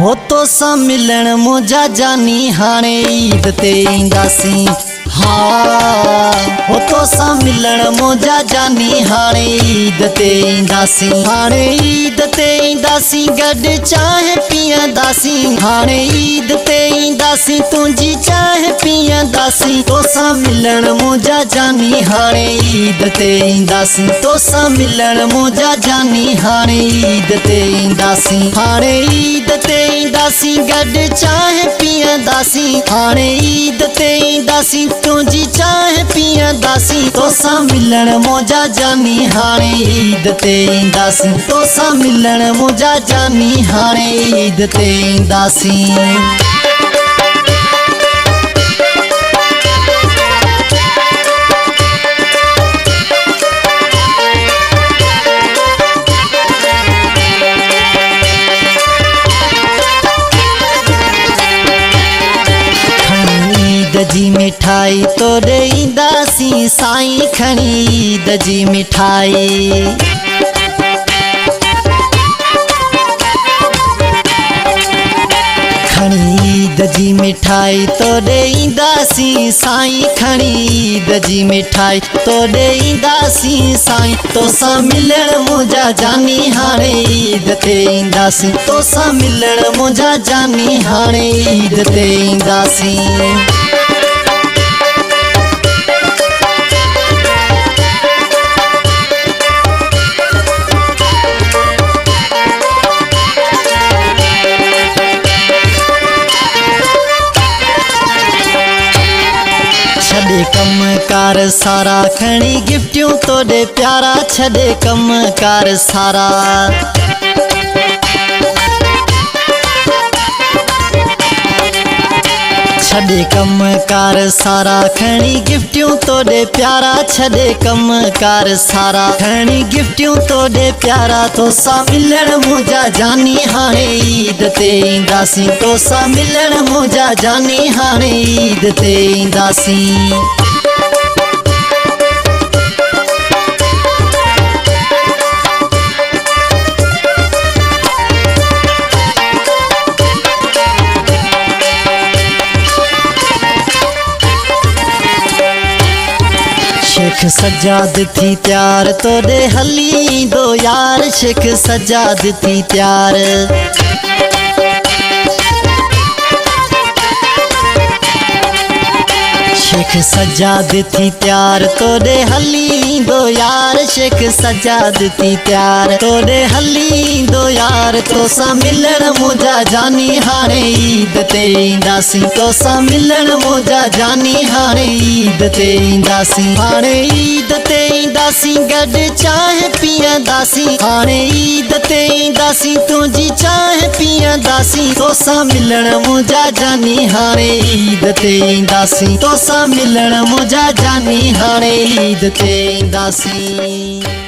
हो तो सा मिलन मुझा जानी हाणे ईद ते ईंदासीं। हाँ हो तो सा मिलन मुझा जानी हाणे ईद ते ईंदासीं। हाणे ईद ते ईंदासीं गॾु चांहि पीअंदासीं। हाणे ईद ते ईंदासीं तुंहिंजी चांहि पीअंदासीं। तोसां मिलन मुझा जानी हाणे ईद ते ईंदासीं। तोसां मिलन मुझा जानी हाणे ईद ते ईंदासीं। हाणे ईद ते ईंदासीं गॾु चांहि पीअंदासीं। हाणे ईद ते ईंदासीं तुंहिंजी चांहि पीअंदासीं। तोसां मिलन मुझा जानी हाणे ईद ते ईंदासीं। तोसां मिलन मुझा जानी हाणे ईद ते ईंदासीं। ईद जी मिठाई तोड़े ईंदासीं साईं खणी ईद जी मिठाई। खणी ईद जी मिठाई तोड़े ईंदासीं साईं खणी ईद जी मिठाई तोड़े ईंदासीं साईं। तोसां मिलण मुझा जानी हाणे ईद ते ईंदासीं। तोसां मिलण मुझा जानी हाणे ईद ते ईंदासीं। छॾे कम कार सारा खणी गिफ्टियूं तोड़े प्यारा। छॾे कम कार सारा छॾे कम कार सारा खणी गिफ्टियूं तोड़े प्यारा। छॾे कम कार सारा खणी गिफ्टियूं तोड़े प्यारा। तोसां मिलण मुझा जानी हाणे ईद ते ईंदासीं। तोसां मिलण मुझा जानी हाणे ईद ते ईंदासीं। शेख सजाद थी त्यार तोड़े हली दो यार। शेख सजाद थी त्यार शेख सजाद थी त्यार तोड़े हली दो यार। शेख सजाद थी त्यार तोड़े हली दो यार। तोसां मिलण मुझा जानी हाणे ईद ते ईंदासीं। तोसां मिलण मुझा जानी हाणे ईद ते ईंदासीं। हाणे ईद ते ईंदासीं गॾु चांहि पीअंदासीं। हाणे ईद ते ईंदासीं तुंहिंजी चांहि पीअंदासीं। तोसां मिलण मुझा जानी हाणे ईद ते ईंदासीं। तोसां मिलण मुझा जानी हाणे ईद ते ईंदासीं।